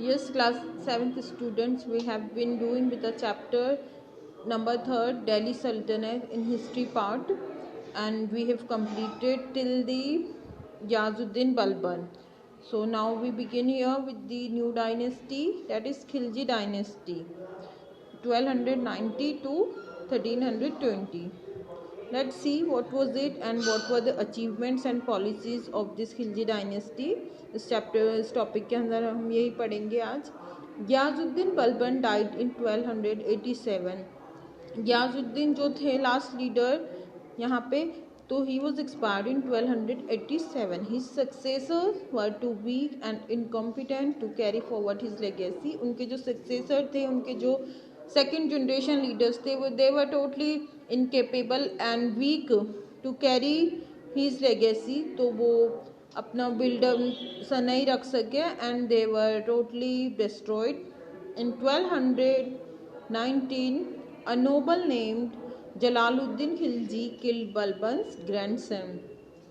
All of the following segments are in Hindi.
Yes, class 7th students, we have been doing with the chapter number 3rd, Delhi Sultanate in history part, and we have completed till the Ghiyazuddin Balban. So now we begin here with the new dynasty, that is Khilji dynasty, 1290 to 1320. Let's see what was it and what were the achievements and policies of this Khilji dynasty. इस टॉपिक के अंदर हम यही पढ़ेंगे आज. Ghiyasuddin Balban died in 1287. गियाजुद्दीन जो थे लास्ट लीडर यहाँ पे, तो he was expired in 1287. His successors were too weak and incompetent to carry forward his legacy. उनके जो सक्सेसर थे, उनके जो सेकेंड जनरेशन लीडर्स थे, वो they were totally incapable and weak to carry his legacy. तो वो अपना बिल्डअप सा नहीं रख सके and they were totally destroyed. In 1219 a noble named Jalaluddin Khilji killed Balban's grandson.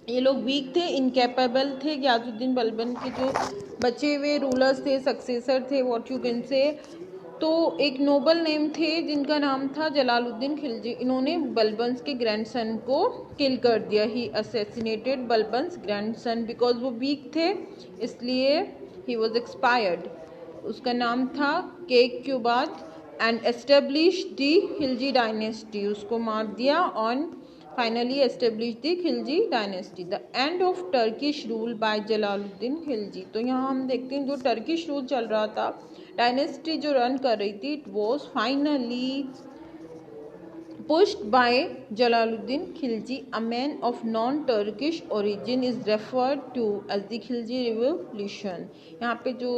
ये लोग वीक थे, इनकेपेबल थे. गियाजुद्दीन बलबन के जो बचे हुए रूलर्स थे, सक्सेसर थे, व्हाट यू कैन से, तो एक नोबल नेम थे जिनका नाम था जलालुद्दीन खिलजी. इन्होंने बलबन्स के ग्रैंडसन को किल कर दिया. He assassinated Balban's grandson because वो वीक थे, इसलिए ही वॉज एक्सपायर्ड. उसका नाम था Kaiqubad and establish the Khilji dynasty. उसको मार दिया on finally established the Khilji dynasty. The end of Turkish rule by Jalaluddin Khilji. तो यहाँ हम देखते हैं जो टर्किश रूल चल रहा था, डायनेस्टी जो रन कर रही थी, it was finally pushed by Jalaluddin Khilji. A man of non-Turkish origin is referred to as the Khilji Revolution. यहाँ पे जो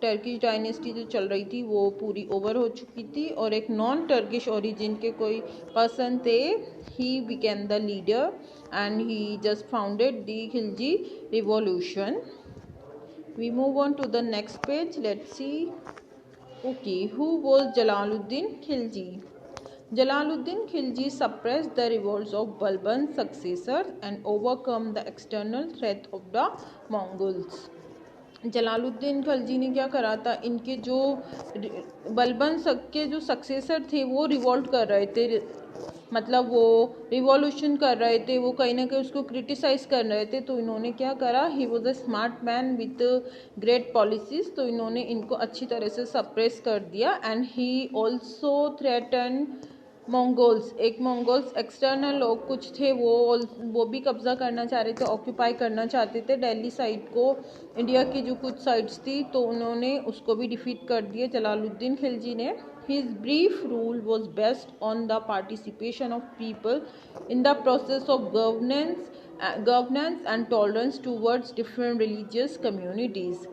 टर्किश डायनेस्टी जो चल रही थी वो पूरी ओवर हो चुकी थी और एक नॉन टर्किश ओरिजिन के कोई पर्सन थे. He became the leader and he just founded the Khilji Revolution. We move on to the next page. Let's see. Okay, who was Jalaluddin Khilji? Jalaluddin Khilji suppressed the revolts of Balban's successors and overcome the external threat of the Mongols. Jalaluddin Khilji ने क्या करा था, इनके जो बलबन के जो सक्सेसर थे वो रिवोल्ट कर रहे थे, मतलब वो रिवॉल्यूशन कर रहे थे, वो कहीं ना कहीं उसको क्रिटिसाइज कर रहे थे. तो इन्होंने क्या करा, ही was a smart man with great policies. तो इन्होंने इनको अच्छी तरह से सप्रेस कर दिया. And he also threaten Mongols. एक मंगोल्स एक्सटर्नल लोग कुछ थे, वो भी कब्जा करना चाह रहे थे, ऑक्यूपाई करना चाहते थे दिल्ली साइड को, इंडिया की जो कुछ साइड्स थी, तो उन्होंने उसको भी डिफीट कर दिया जलालुद्दीन खिलजी ने. His brief rule was based on the participation of people in the process of governance and tolerance towards different religious communities.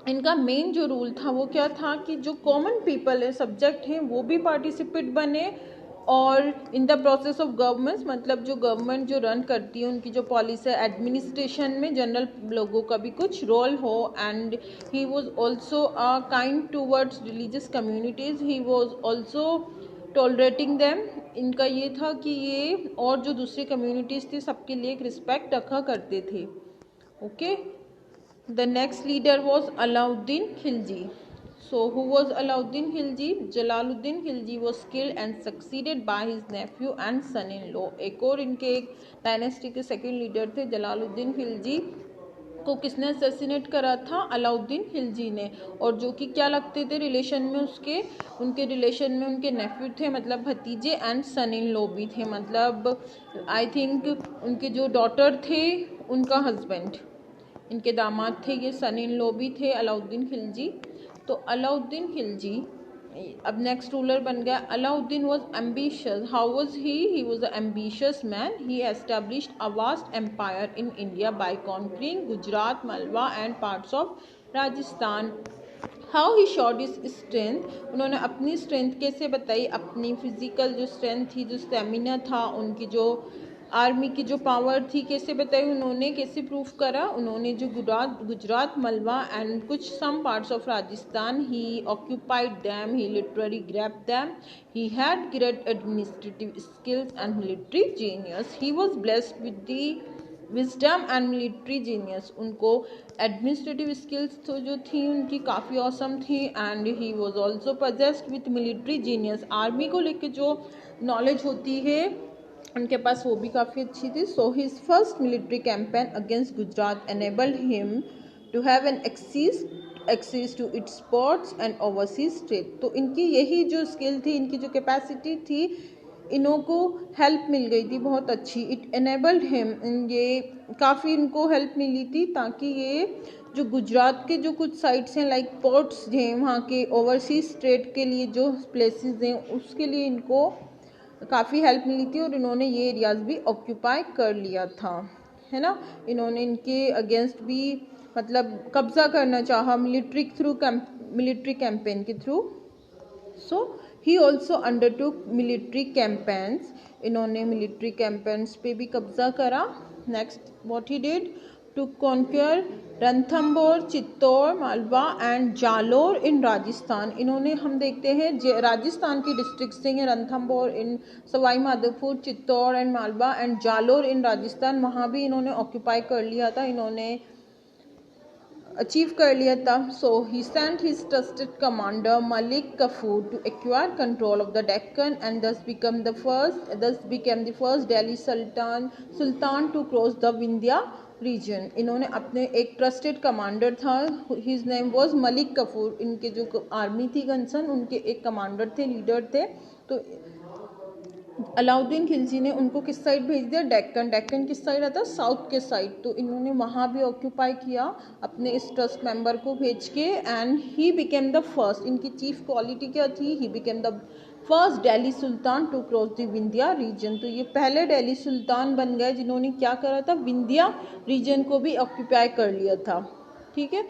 इनका मेन जो रूल था वो क्या था कि जो कॉमन पीपल है, सब्जेक्ट हैं, वो भी पार्टिसिपेट बने और in the process of governments, मतलब जो गवर्नमेंट जो रन करती है उनकी जो पॉलिसी है, एडमिनिस्ट्रेशन में जनरल लोगों का भी कुछ रोल हो. And he was also kind towards religious communities. He was also tolerating them. इनका ये था कि ये और जो दूसरी कम्युनिटीज़ थी सबके लिए एक रिस्पेक्ट रखा करते थे. Okay. The next leader was Alauddin Khilji. So who was Alauddin Khilji? Jalaluddin Khilji was killed and succeeded by his nephew and son-in-law. एक और इनके एक डायनेस्टी के सेकेंड लीडर थे जलालुद्दीन खिलजी, को किसने असैसिनेट करा था? अलाउद्दीन खिलजी ने. और जो कि क्या लगते थे रिलेशन में उसके, उनके रिलेशन में उनके नेफ्यू थे, मतलब भतीजे, एंड सन इन लॉ भी थे, मतलब आई थिंक उनके जो डॉटर थे उनका हस्बैंड, इनके दामाद थे, ये सन इन लॉ भी थे अलाउद्दीन खिलजी. तो अलाउद्दीन खिलजी अब नेक्स्ट रूलर बन गया. Alauddin was ambitious. How was he was a ambitious man. He established a vast empire in India by conquering Gujarat, Malwa and parts of Rajasthan. How he showed his strength. उन्होंने अपनी स्ट्रेंथ कैसे बताई, अपनी फिजिकल जो स्ट्रेंथ थी, जो स्टेमिना था, उनकी जो आर्मी की जो पावर थी, कैसे बताई उन्होंने, कैसे प्रूव करा उन्होंने. जो गुजरात, मलवा एंड कुछ some parts of Rajasthan, he occupied them, he literally grabbed them. He had great administrative skills and military genius. He was blessed with the wisdom and military genius, उनको एडमिनिस्ट्रेटिव स्किल्स तो जो थी उनकी काफ़ी औसम थी, and he was also possessed with military genius, army को लेकर जो नॉलेज होती है उनके पास वो भी काफ़ी अच्छी थी. So his first military campaign against Gujarat enabled him to have an access to its ports and overseas trade. तो इनकी यही जो स्किल थी, इनकी जो कैपेसिटी थी, इन्हों को हेल्प मिल गई थी बहुत अच्छी. इट एनेबल्ड हिम, ये काफ़ी इनको हेल्प मिली थी ताकि ये जो गुजरात के जो कुछ साइट्स हैं लाइक पोर्ट्स हैं, वहाँ के ओवरसीज ट्रेड के लिए जो प्लेसेस हैं उसके लिए इनको काफ़ी हेल्प मिली थी, और इन्होंने ये एरियाज भी ऑक्यूपाई कर लिया था, है ना. इन्होंने इनके अगेंस्ट भी मतलब कब्जा करना चाहा मिलिट्री कैंपेन के through. So he also undertook military campaigns, इन्होंने मिलिट्री कैंपेन्स पे भी कब्जा करा. Next what he did to conquer Ranthambore, Chittor, Malwa and Jalore in Rajasthan. इन्होंने, हम देखते हैं राजस्थान की डिस्ट्रिक्ट्स हैं Ranthambore in Sawai Madhopur, Chittor and Malwa and Jalore in Rajasthan, वहाँ भी इन्होंने ऑक्यूपाई कर लिया था, इन्होंने अचीव कर लिया था. So he sent his trusted commander Malik Kafur to acquire control of the Deccan and thus became the first Delhi sultan to cross the Vindhya region. इन्होंने अपने एक ट्रस्टेड कमांडर था, his name was Malik Kafur, इनके जो आर्मी थी कंसर्न उनके एक कमांडर थे, लीडर थे. तो अलाउद्दीन खिलजी ने उनको किस साइड भेज दिया, डेक्कन किस साइड आता, साउथ के साइड. तो इन्होंने वहाँ भी ऑक्यूपाई किया अपने इस ट्रस्ट मेंबर को भेज के, and he became the first, इनकी चीफ क्वालिटी क्या थी, he became the first Delhi sultan to cross the Vindhya region. तो ये पहले दिल्ली सुल्तान बन गए जिन्होंने क्या करा था, विंध्या रीजन को भी ऑक्यूपाई कर लिया था. ठीक है.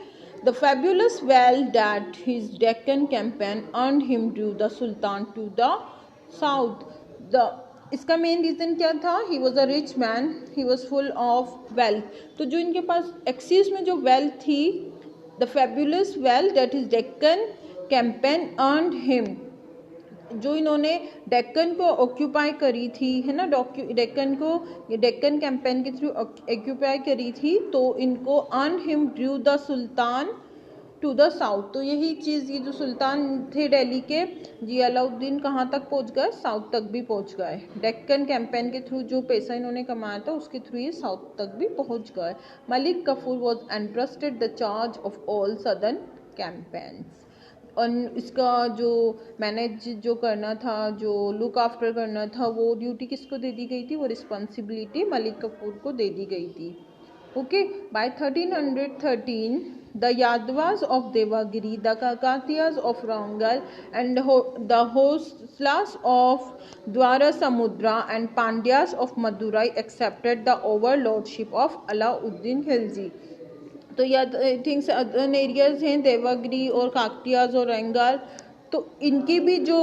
The fabulous wealth that his Deccan campaign earned him drew the sultan to the south. इसका मेन रीज़न क्या था, he was a rich man, he was full of wealth. तो जो इनके पास एक्सिस में जो वेल्थ थी, the fabulous wealth that is Deccan campaign earned him, जो इन्होंने डेक्कन को ऑक्यूपाई करी थी, है ना, डेक्कन को ये डेक्कन कैंपेन के थ्रू ऑक्यूपाई करी थी, तो इनको earn him drew the sultan to the south. तो यही चीज़, ये जो सुल्तान थे दिल्ली के, जी अलाउद्दीन कहाँ तक पहुँच गए, साउथ तक भी पहुँच गए. डेक्कन कैंपेन के थ्रू जो पैसा इन्होंने कमाया था उसके थ्रू ये साउथ तक भी पहुँच गए. Malik Kafur was entrusted the charge of all southern campaigns. और इसका जो मैनेज जो करना था, जो लुक आफ्टर करना था, वो ड्यूटी किसको दे दी गई थी, वो रिस्पॉन्सिबिलिटी मलिक कफूर को दे दी गई थी. Okay. By 1313 the Yadavas of Devagiri, the Kakatiyas of Rangal and the Hoslas of Dwarasamudra and Pandyas of Madurai accepted the overlordship of Alauddin Khilji. तो ये थिंग्स अदर एरियाज हैं, देवागिरी और काकतियाज और रंगाल, तो इनकी भी जो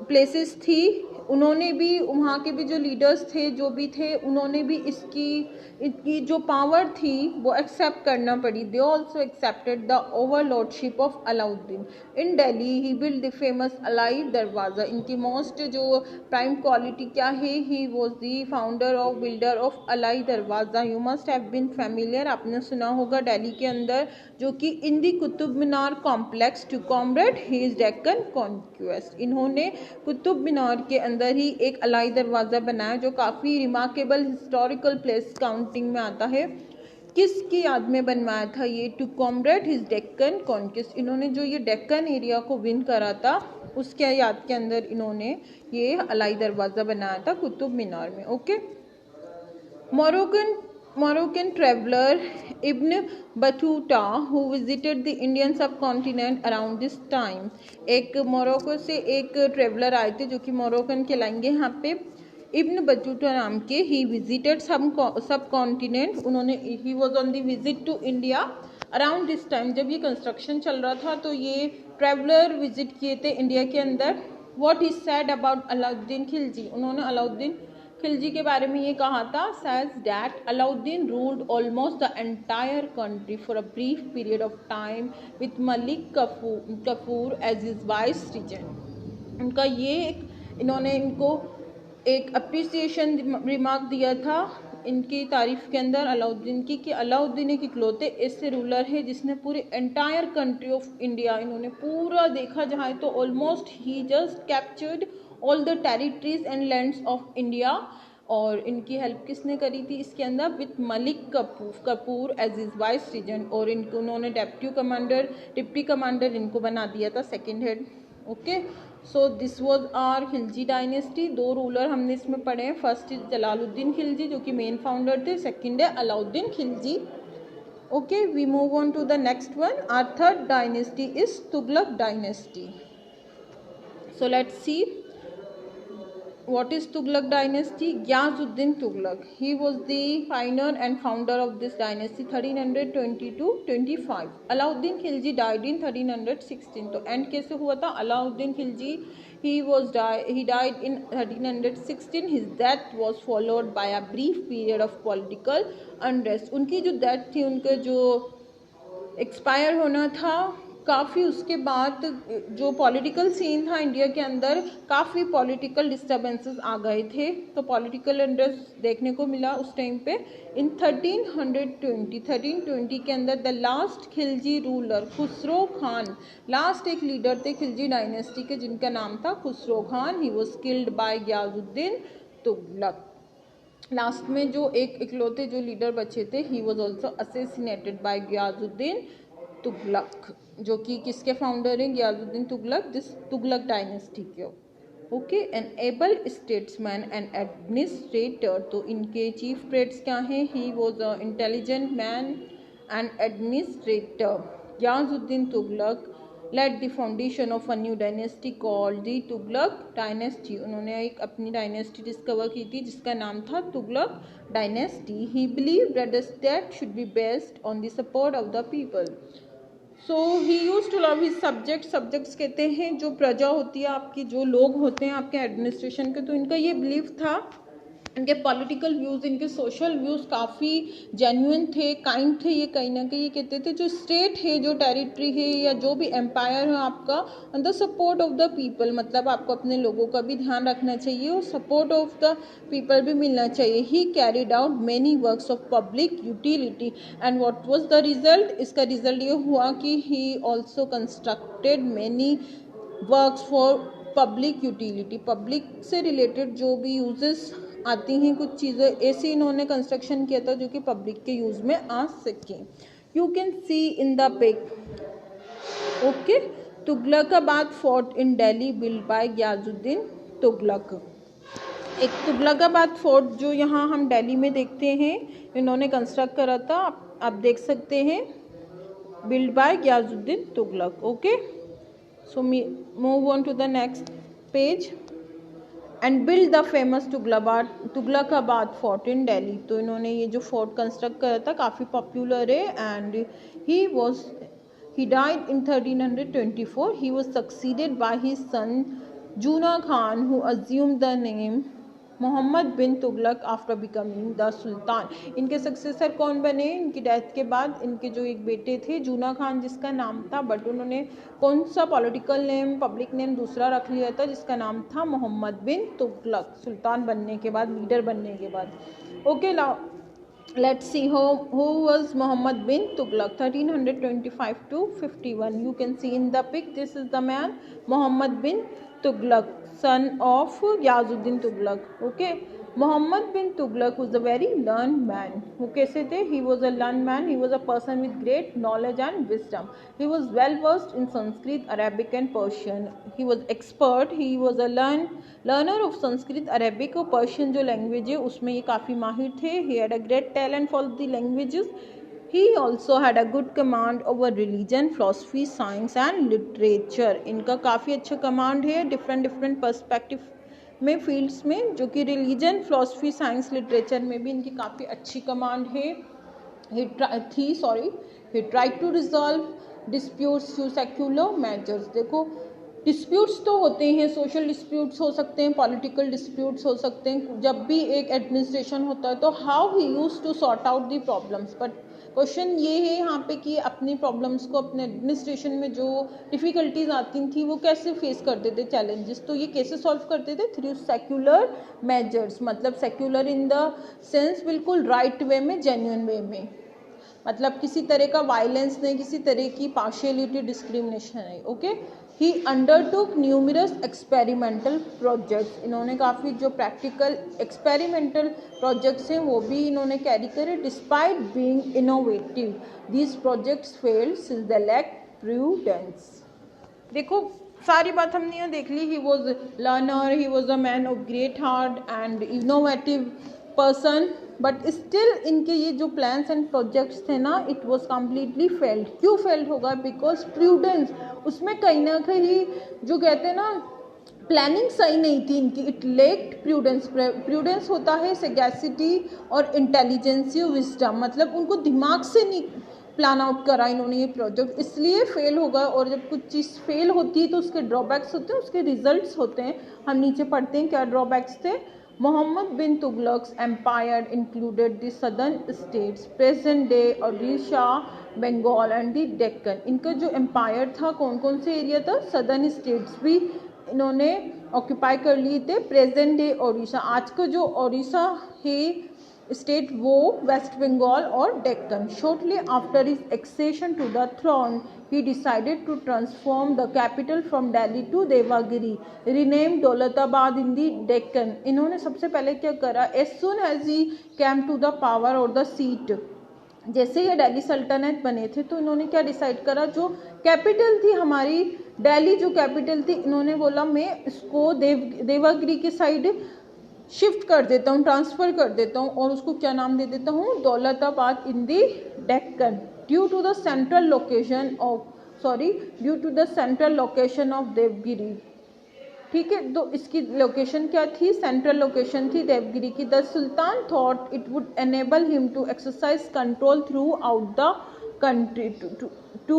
प्लेसेस थी, उन्होंने भी, वहाँ के भी जो लीडर्स थे, जो भी थे, उन्होंने भी इनकी जो पावर थी वो एक्सेप्ट करना पड़ी. They also accepted the overlordship of Alauddin. In Delhi he build the famous Alai Darwaza. इनकी मोस्ट जो प्राइम क्वालिटी क्या है, he was the founder of builder of Alai Darwaza. You must have been familiar, आपने सुना होगा, दिल्ली के अंदर, जो कि in the Qutub Minar complex to comrade his Deccan conquest. इन्होंने कुतुब मीनार के अंदर ही एक अलाई दरवाज़ा बनाया जो काफ़ी रिमार्केबल हिस्टोरिकल प्लेस काउंटिंग में आता है. किसकी याद में बनवाया था ये, to comrade his Deccan conquest. इन्होंने जो ये डेक्कन एरिया को विन करा था उसके याद के अंदर इन्होंने ये अलाई दरवाज़ा बनाया था कुतुब मीनार में. Okay. Moroccan traveler Ibn Battuta who visited the Indian subcontinent around this time. एक मोरक्को से एक ट्रेवलर आए थे जो कि मोरक्कन कहलाएंगे यहाँ पे, इब्न बतूता नाम के. He visited subcontinent. उन्होंने, he was on the visit to India around this time. जब ये कंस्ट्रक्शन चल रहा था तो ये ट्रेवलर विजिट किए थे इंडिया के अंदर. What is sad about Alauddin Khilji. उन्होंने अलाउद्दीन खिलजी के बारे में ये कहा था, says that Alauddin ruled almost the entire country for a brief period of time with Malik Kafur as his vice regent. उनका ये इन्होंने इनको एक अप्रिसिएशन रिमार्क दिया था इनकी तारीफ के अंदर अलाउद्दीन की कि अलाउद्दीन एक इकलौते ऐसे रूलर है जिसने पूरी एंटायर कंट्री ऑफ इंडिया इन्होंने पूरा देखा जाए तो almost he just captured all the territories and lands of India. और इनकी हेल्प किसने करी थी इसके अंदर? With Malik Kafur as is vice regent. और इनको उन्होंने डिप्टी कमांडर इनको बना दिया था second head. Okay, so this was our Khalji dynasty. दो रूलर हमने इसमें पढ़े हैं, फर्स्ट इज जलालुद्दीन खिलजी जो कि मेन फाउंडर थे, सेकेंड है Alauddin Khalji. Okay, we move on to the next one. Our third dynasty is Tughlaq dynasty. So let's see what is Tughlaq dynasty? Gyazuddin Tughlaq, he was the pioneer and founder of this dynasty 1320-25। Alauddin Khilji died in 1316। तो एंड कैसे हुआ था? Alauddin Khilji he died in 1316। his death was followed by a brief period of political unrest। उनकी जो डेथ थी, उनका जो एक्सपायर होना था, काफ़ी उसके बाद जो पॉलिटिकल सीन था इंडिया के अंदर, काफ़ी पॉलिटिकल डिस्टर्बेंसेस आ गए थे। तो पॉलिटिकल इंटरेस्ट देखने को मिला उस टाइम पे। इन 1320 के अंदर the last Khilji ruler Khusro Khan, last एक लीडर थे खिलजी डायनेस्टी के जिनका नाम था Khusro Khan. He was killed by Ghiyasuddin Tughlaq. Last में जो एक इकलौते जो लीडर बचे थे, he was also assassinated by Ghiyasuddin Tughlaq, जो कि किसके फाउंडर हैं? गयाजुद्दीन तुगलक, दिस तुगलक डायनेस्टी के। Okay, an able statesman and administrator. तो इनके चीफ ट्रेट्स क्या हैं? He was a intelligent man and administrator. Ghiyasuddin Tughlaq laid the foundation of a new dynasty called the Tughlaq dynasty. उन्होंने एक अपनी डायनेस्टी डिस्कवर की थी जिसका नाम था Tughlaq dynasty. He believe that the state should be based on the support of the people. So he use to love his subjects कहते हैं जो प्रजा होती है आपकी, जो लोग होते हैं आपके एडमिनिस्ट्रेशन के। तो इनका ये बिलीव था, इनके पॉलिटिकल व्यूज़, इनके सोशल व्यूज़ काफ़ी जेन्युइन थे, काइंड थे। ये कहीं ना कहीं ये कहते थे जो स्टेट है, जो टेरिटरी है या जो भी एम्पायर है आपका, on the support of the people, मतलब आपको अपने लोगों का भी ध्यान रखना चाहिए और सपोर्ट ऑफ द पीपल भी मिलना चाहिए। ही carried out many works of public utility and what was the result? इसका रिजल्ट ये हुआ कि he also constructed many works for public utility. Public से रिलेटेड जो भी यूजेस आती हैं कुछ चीज़ें, ऐसे इन्होंने कंस्ट्रक्शन किया था जो कि पब्लिक के यूज़ में आ सकें। You can see in the pic. Okay, Tughlaqabad fort in Delhi build by Ghiyasuddin Tughlaq. एक तुगलकाबाद फोर्ट जो यहाँ हम दिल्ली में देखते हैं, इन्होंने कंस्ट्रक्ट करा था, आप देख सकते हैं, build by Ghiyasuddin Tughlaq. Okay, so move on to the next page. And build the famous Tughlaqabad fort in Delhi. तो इन्होंने ये जो फोर्ट कंस्ट्रक्ट करा था काफ़ी पॉपुलर है। And he died in 1324। he was succeeded by his son Juna Khan, who assumed the name Muhammad bin Tughlaq after becoming the sultan. इनके सक्सेसर कौन बने? इनकी डेथ के बाद इनके जो एक बेटे थे जूना खान जिसका नाम था, बट उन्होंने कौन सा पॉलिटिकल नेम, पब्लिक नेम दूसरा रख लिया था जिसका नाम था मोहम्मद बिन तुगलक, सुल्तान बनने के बाद, लीडर बनने के बाद। Okay, let's see who was Muhammad bin Tughlaq 1325 to 51। you can see in the pic, this is the man Muhammad bin Tughlaq, son of Gyazuddin Tughlaq। okay, Muhammad bin Tughlaq was a very learned man। वो कैसे थे? He was a learned man, he was a person with great knowledge and wisdom। he was well versed in Sanskrit, Arabic and Persian। he was expert, he was a learner of Sanskrit, Arabic और Persian जो language है उसमें ये काफ़ी माहिर थे। he had a great talent for the languages। he also had a good command over religion, philosophy, science and literature। इनका काफ़ी अच्छा कमांड है डिफरेंट पर्सपेक्टिव में, फील्ड्स में, जो कि रिलीजन, फिलोसफी, साइंस, लिटरेचर में भी इनकी काफ़ी अच्छी कमांड है। he tried to resolve disputes through secular measures। देखो, डिस्प्यूट्स तो होते हैं, सोशल डिस्प्यूट्स हो सकते हैं, पॉलिटिकल डिस्प्यूट्स हो सकते हैं। जब भी एक एडमिनिस्ट्रेशन होता है तो how he used to sort out the problems, but question ये है यहाँ पे कि अपनी प्रॉब्लम्स को, अपने एडमिनिस्ट्रेशन में जो डिफ़िकल्टीज आती थी वो कैसे फेस करते थे चैलेंजेस, तो ये कैसे सॉल्व करते थे? थ्रू सेक्युलर मेजर्स, मतलब सेक्युलर इन द सेंस बिल्कुल राइट वे में, जेन्युइन वे में, मतलब किसी तरह का वायलेंस नहीं, किसी तरह की पार्शियलिटी, डिस्क्रिमिनेशन नहीं। ओके, ही अंडरटुक न्यूमरस एक्सपेरिमेंटल प्रोजेक्ट्स, इन्होंने काफ़ी जो प्रैक्टिकल एक्सपेरिमेंटल प्रोजेक्ट्स हैं वो भी इन्होंने कैरी करे। Despite being innovative these projects failed since the lack prudence. देखो सारी बात हमने यहाँ देख ली। He was learner, he was a man of great heart and innovative person, but still इनके ये जो प्लान्स एंड प्रोजेक्ट्स थे ना, इट वॉज कम्प्लीटली फेल्ड। क्यों फेल्ड होगा? बिकॉज प्रूडेंस, उसमें कहीं ना कहीं जो कहते हैं ना, प्लानिंग सही नहीं थी इनकी। It लेक्ड prudence. प्रूडेंस होता है सेगैसिटी और इंटेलिजेंसी और विजडम, मतलब उनको दिमाग से नहीं प्लान आउट करा इन्होंने ये प्रोजेक्ट, इसलिए फेल होगा। और जब कुछ चीज़ फेल होती है तो उसके ड्रॉबैक्स होते हैं, उसके रिजल्ट्स होते हैं। हम नीचे पढ़ते हैं क्या ड्रॉबैक्स थे। Mohammad bin Tughlaq's empire included the southern states, present day Odisha, Bengal and the Deccan. इनका जो एम्पायर था, कौन कौन से एरिया था? सदर्न स्टेट्स भी इन्होंने ऑक्यूपाई कर लिए थे। प्रेजेंट डे ओडिशा, आज का जो ओडिशा है स्टेट, वो वेस्ट बंगाल और Deccan. Shortly after his accession to the throne he decided to transform the capital from Delhi to Devagiri, renamed Daulatabad in the Deccan. इन्होंने सबसे पहले क्या करा? as soon as he came to the power or the seat, जैसे ये दिल्ली सल्तनत बने थे तो इन्होंने क्या डिसाइड करा? जो कैपिटल थी हमारी दिल्ली, जो कैपिटल थी, इन्होंने बोला मैं इसको देवागिरी के साइड शिफ्ट कर देता हूँ, ट्रांसफ़र कर देता हूँ, और उसको क्या नाम दे देता हूँ? Daulatabad in the Deccan, due to the central location of Devagiri. ठीक है, तो इसकी लोकेशन क्या थी? सेंट्रल लोकेशन थी देवगिरी की। The sultan thought it would enable him to exercise control throughout the country to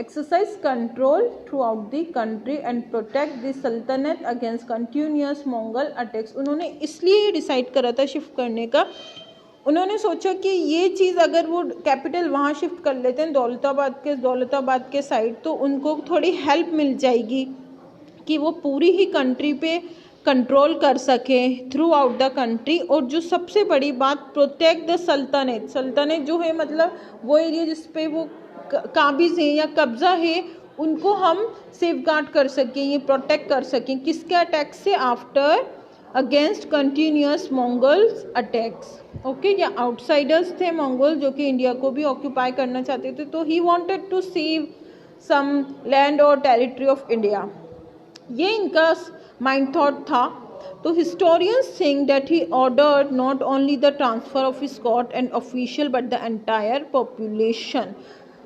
exercise control throughout the country and protect the sultanate against continuous Mongol attacks। उन्होंने इसलिए डिसाइड करा था शिफ्ट करने का। उन्होंने सोचा कि ये चीज़ अगर वो कैपिटल वहाँ शिफ्ट कर लेते हैं दौलताबाद के साइड, तो उनको थोड़ी हेल्प मिल जाएगी कि वो पूरी ही कंट्री पे कंट्रोल कर सके थ्रू आउट द कंट्री। और जो सबसे बड़ी बात, प्रोटेक्ट द सल्तनत जो है, मतलब वो एरिया जिस पे वो काबिज है या कब्जा है, उनको हम सेफ गार्ड कर सकें, ये प्रोटेक्ट कर सकें। किसके अटैक से? After against continuous Mongols attacks. Okay, या आउटसाइडर्स थे मंगोल जो कि इंडिया को भी ऑक्यूपाई करना चाहते थे, तो he wanted to save some land और टेरिटरी ऑफ इंडिया। ये इनका माइंड थॉट था। तो historians think that he ordered not only the transfer of his court and official but the entire population.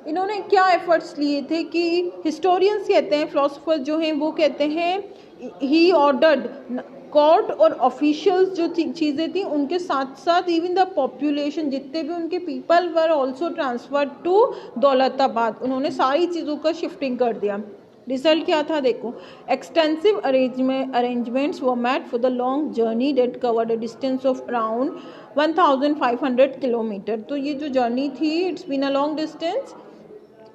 इन्होंने क्या एफर्ट्स लिए थे कि हिस्टोरियंस कहते हैं, फिलोसोफर जो हैं वो कहते हैं ही ऑर्डर्ड कोर्ट और ऑफिशियल्स जो चीज़ें थी उनके साथ साथ इवन द पॉपुलेशन, जितने भी उनके people were also transferred to Daulatabad. उन्होंने सारी चीज़ों का शिफ्टिंग कर दिया। रिजल्ट क्या था? देखो, extensive arrangements were made for the long journey that covered a distance of around 1500 kilometre. तो ये जो जर्नी थी, it's been a long distance,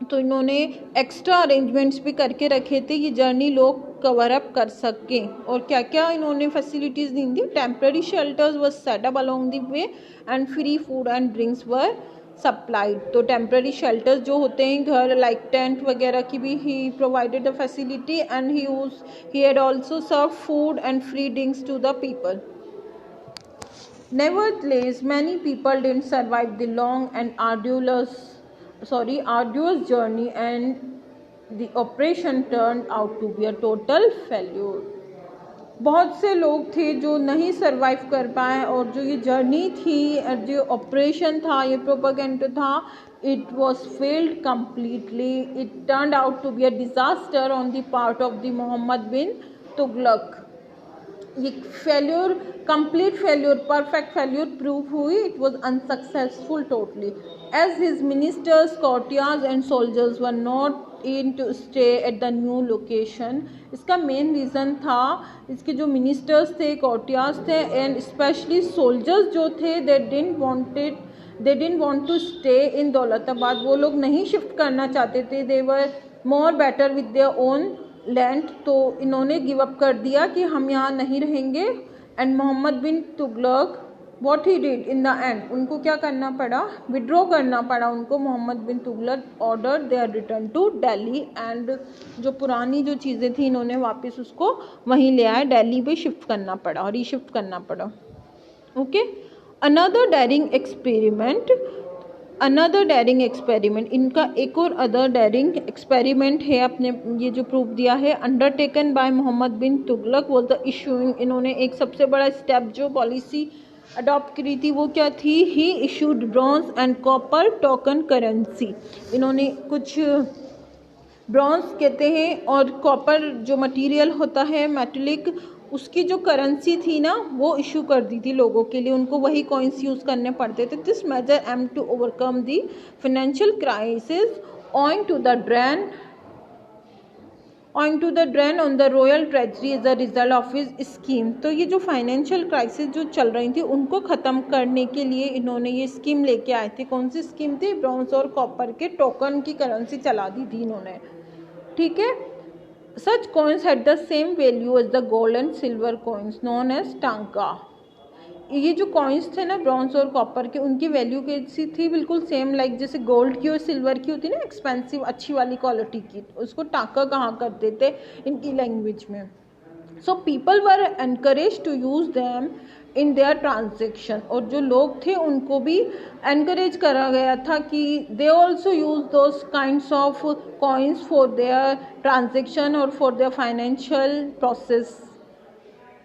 तो इन्होंने एक्स्ट्रा अरेंजमेंट्स भी करके रखे थे ये जर्नी लोग कवर अप कर सकें। और क्या क्या इन्होंने फैसिलिटीज़ दी थी? Temporary shelters were set up along the way and free food and drinks were supplied. तो टेम्प्रेरी शेल्टर्स जो होते हैं घर, लाइक टेंट वगैरह की भी he provided the facility, and he had also serve food and free drinks to the people. Nevertheless, many people didn't survive the long and arduous journey, and the operation turned out to be a total failure। बहुत से लोग थे जो नहीं सरवाइव कर पाए, और जो ये जर्नी थी, जो ऑपरेशन था, ये प्रोपेगेंडा था, it was failed completely. It turned out to be a disaster on the part of the Mohammad bin Tughlaq. ये failure, complete failure, perfect failure prove हुई। It was unsuccessful totally, as his ministers, courtiers and soldiers were not in to stay at the new location. इसका मेन रीज़न था, इसके जो मिनिस्टर्स थे, courtiers थे, एंड स्पेशली सोल्जर्स जो थे, they didn't wanted they didn't want to stay in Daulatabad, वो लोग नहीं शिफ्ट करना चाहते थे, they were more better with their own land, तो इन्होंने गिव अप कर दिया कि हम यहाँ नहीं रहेंगे। And Mohammad bin Tughlaq what he did in the end, उनको क्या करना पड़ा, विड्रॉ करना पड़ा उनको। Mohammad bin Tughlaq order their return to Delhi, and जो पुरानी जो चीज़ें थी इन्होंने वापस उसको वहीं ले आए, दिल्ली पे शिफ्ट करना पड़ा, रीशिफ्ट करना पड़ा। ओके, अनदर डेयरिंग एक्सपेरिमेंट, इनका एक और अदर डेयरिंग एक्सपेरिमेंट है, अपने ये जो प्रूफ दिया है, undertaken by Muhammad bin Tughlaq was the issuing, इन्होंने एक सबसे बड़ा स्टेप जो पॉलिसी अडॉप्ट करी थी वो क्या थी, he issued bronze and copper token currency, इन्होंने कुछ ब्रॉन्ज कहते हैं और कॉपर जो मटेरियल होता है मेटेलिक, उसकी जो करेंसी थी ना वो इशू कर दी थी लोगों के लिए, उनको वही कॉइन्स यूज़ करने पड़ते थे। This measure aim to overcome the financial crisis owing to the drain on the royal treasury as a result of his scheme। तो ये जो फाइनेंशियल क्राइसिस जो चल रही थी उनको ख़त्म करने के लिए इन्होंने ये स्कीम लेके आए थे। कौन सी स्कीम थी, ब्रॉन्ज और कॉपर के टोकन की करेंसी चला दी थी इन्होंने, ठीक है। Such coins had the same value as the gold and silver coins known as tanka। ये जो कॉइन्स थे ना ब्रॉन्ज और कॉपर के, उनकी वैल्यू कैसी थी, बिल्कुल सेम, लाइक जैसे गोल्ड की और सिल्वर की होती है ना, एक्सपेंसिव अच्छी वाली क्वालिटी की, उसको टाका कहाँ करते थे इनकी लैंग्वेज में। So people were encourage to use them in their transaction, और जो लोग थे उनको भी एनकरेज करा गया था कि they also use those kinds of coins for their transaction और फॉर देयर फाइनेंशियल प्रोसेस,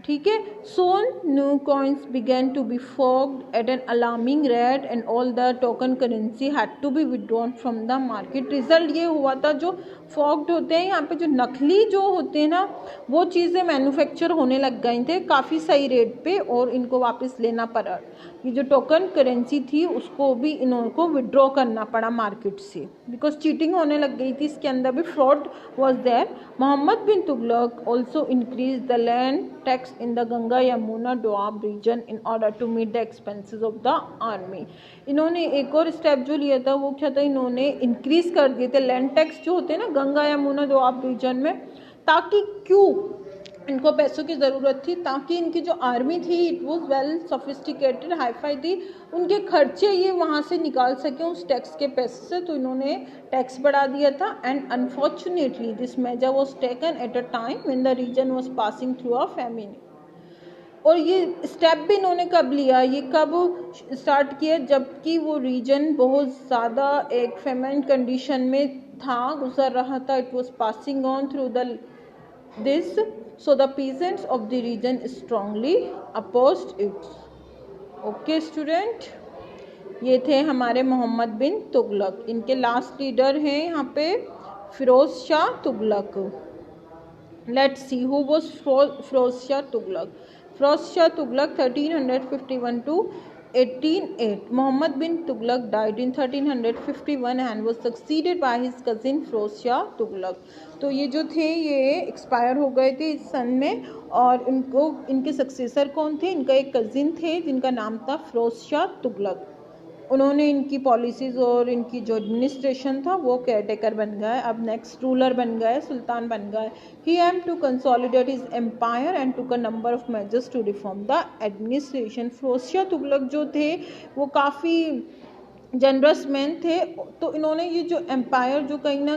ठीक है। Soon new coins began to be forged at an alarming rate and all the token currency had to be withdrawn from the market. Result ये हुआ था, जो फॉक्ड होते हैं यहाँ पे, जो नकली जो होते हैं ना वो चीज़ें मैन्युफैक्चर होने लग गई थे काफ़ी सही रेट पे, और इनको वापस लेना पड़ा। ये जो टोकन करेंसी थी उसको भी इनको विड्रॉ करना पड़ा मार्केट से, बिकॉज चीटिंग होने लग गई थी, इसके अंदर भी fraud was there. Muhammad bin Tughlaq also increase the land tax in the Ganga Yamuna Doab region in order to meet the expenses of the army। इन्होंने एक और स्टेप जो लिया था वो क्या था, इन्होंने इंक्रीज कर दिए थे लैंड टैक्स जो होते हैं ना गंगा यमुना दोआब रीजन में, ताकि क्यों इनको पैसों की ज़रूरत थी, ताकि इनकी जो आर्मी थी it was well sophisticated hi fi थी, उनके खर्चे ये वहाँ से निकाल सकें उस टैक्स के पैसे से, तो इन्होंने टैक्स बढ़ा दिया था। And unfortunately this measure was taken at a time when the region was passing through a famine. और ये स्टेप भी इन्होंने कब लिया, ये कब स्टार्ट किया, जबकि वो रीजन बहुत ज़्यादा एक फेमाइन कंडीशन में था, गुजर रहा था, it was passing on through this, so the peasants of the region strongly opposed it। Okay student, ये थे हमारे मोहम्मद बिन तुगलक। इनके लास्ट लीडर हैं यहाँ पे Firoz Shah Tughlaq. Let's see who was Firoz Shah Tughlaq. Firoz Shah Tughlaq 1351 to 1808। Muhammad bin Tughlaq died in 1351 and was succeeded by his cousin Firoz Shah Tughlaq। तो ये जो थे ये एक्सपायर हो गए थे इस सन में, और इनके सक्सेसर कौन थे, इनका एक कजिन थे जिनका नाम था फिरोज शाह तुगलक। उन्होंने इनकी पॉलिसीज़ और इनकी जो एडमिनिस्ट्रेशन था वो केयरटेकर बन गए, अब नेक्स्ट रूलर बन गए, सुल्तान बन गए। He aim to consolidate his empire and took a number of measures to reform the administration. Firoz Shah Tughlaq जो थे वो काफ़ी जनरस मैन थे, तो इन्होंने ये जो एम्पायर जो कहीं ना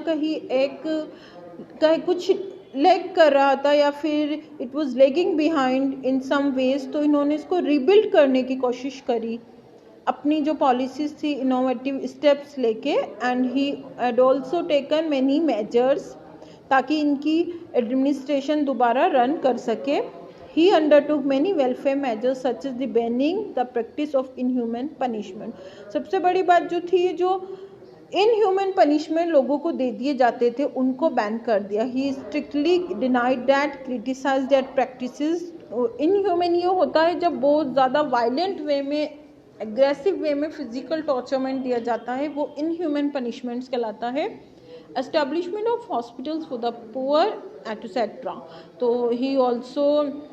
कहीं कुछ लेग कर रहा था या फिर it was lagging behind in some ways, तो इन्होंने इसको रीबिल्ड करने की कोशिश करी अपनी जो पॉलिसीज़ थी, इनोवेटिव स्टेप्स लेके। And he had also taken many measures ताकि इनकी एडमिनिस्ट्रेशन दोबारा रन कर सके। He undertook many welfare measures such as the banning the practice of inhuman punishment. सबसे बड़ी बात जो थी, जो इनह्यूमन पनिशमेंट लोगों को दे दिए जाते थे उनको बैन कर दिया। He strictly denied that, criticise that practices. Inhuman ये होता है जब बहुत ज़्यादा वायलेंट वे में, एग्रेसिव वे में फिजिकल टॉर्चरमेंट दिया जाता है, वो इनह्यूमन पनिशमेंट्स कहलाता है। Establishment of hospitals for the poor etcetera. तो ही ऑल्सो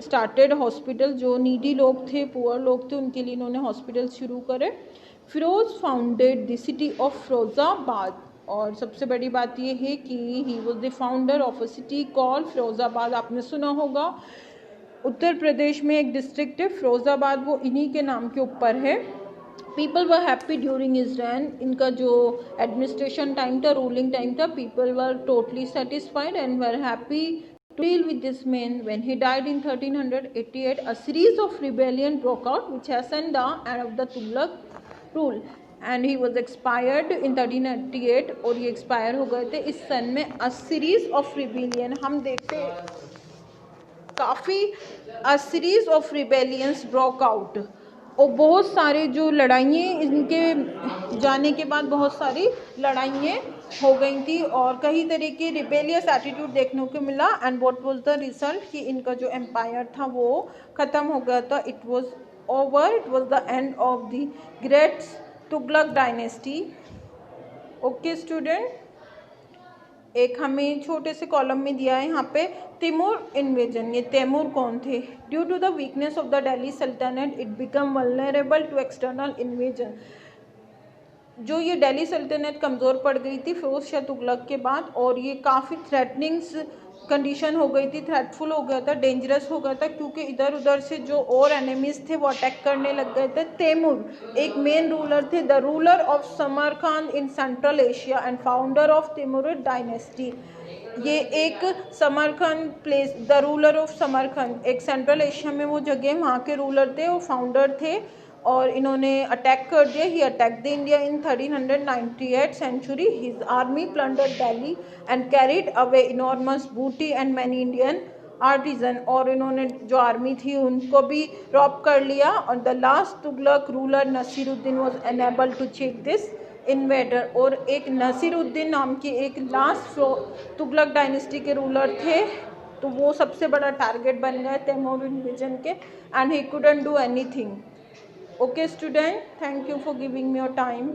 स्टार्टेड हॉस्पिटल, जो नीडी लोग थे, पुअर लोग थे, उनके लिए इन्होंने हॉस्पिटल शुरू करे। Firoz founded the city of Firozabad, और सबसे बड़ी बात ये है कि he was the founder of a city called Firozabad. आपने सुना होगा उत्तर प्रदेश में एक डिस्ट्रिक्ट है फिरोजाबाद, वो इन्हीं के नाम के ऊपर है। People were happy during his rain, इनका जो एडमिनिस्ट्रेशन टाइम था, रूलिंग टाइम था, people were totally satisfied and were happy to deal with this man. When he died in 1388, a series of rebellion broke out which hastened the end of the Tughlaq rule, and he was expired in 1388, और ये एक्सपायर हो गए थे इस सन में। a series of rebellion, हम देखते काफ़ी a series of rebellions broke out, और बहुत सारे जो लड़ाइयाँ इनके जाने के बाद बहुत सारी लड़ाइयाँ हो गई थी और कई तरह के रिबेलियस एटीट्यूड देखने को मिला। And what was the result कि इनका जो एम्पायर था वो ख़त्म हो गया था। It was over, it was the end of the great Tughlaq dynasty. Okay student, एक हमें छोटे से कॉलम में दिया है यहाँ पे तिमूर इन्वेजन। ये तैमूर कौन थे? Due to the weakness of the Delhi सल्तनत it become vulnerable to external invasion. जो ये दिल्ली सल्तनत कमज़ोर पड़ गई थी फिरोज शाह तुगलक के बाद, और ये काफ़ी थ्रेटनिंग्स कंडीशन हो गई थी, थ्रेटफुल हो गया था, डेंजरस हो गया था, क्योंकि इधर उधर से जो और एनिमीज थे वो अटैक करने लग गए थे। तैमूर एक मेन रूलर थे, the ruler of Samarkand in central Asia and founder of Timurid dynasty. ये एक Samarkand place, the ruler of Samarkand एक सेंट्रल एशिया में वो जगह, वहाँ के रूलर थे, वो फाउंडर थे, और इन्होंने अटैक कर दिया। He attack the India in 1398 century. His army plundered Delhi and carried away enormous booty and many Indian artisan, और इन्होंने जो आर्मी थी उनको भी रॉब कर लिया। और the last Tughlaq ruler Nasiruddin was unable to check this invader, और एक नसीरुद्दीन नाम के एक लास्ट तुगलक डायनेस्टी के रूलर थे, तो वो सबसे बड़ा टारगेट बन गए तैमूर इन्वेजन के, and he couldn't do anything. Okay student, thank you for giving me your time.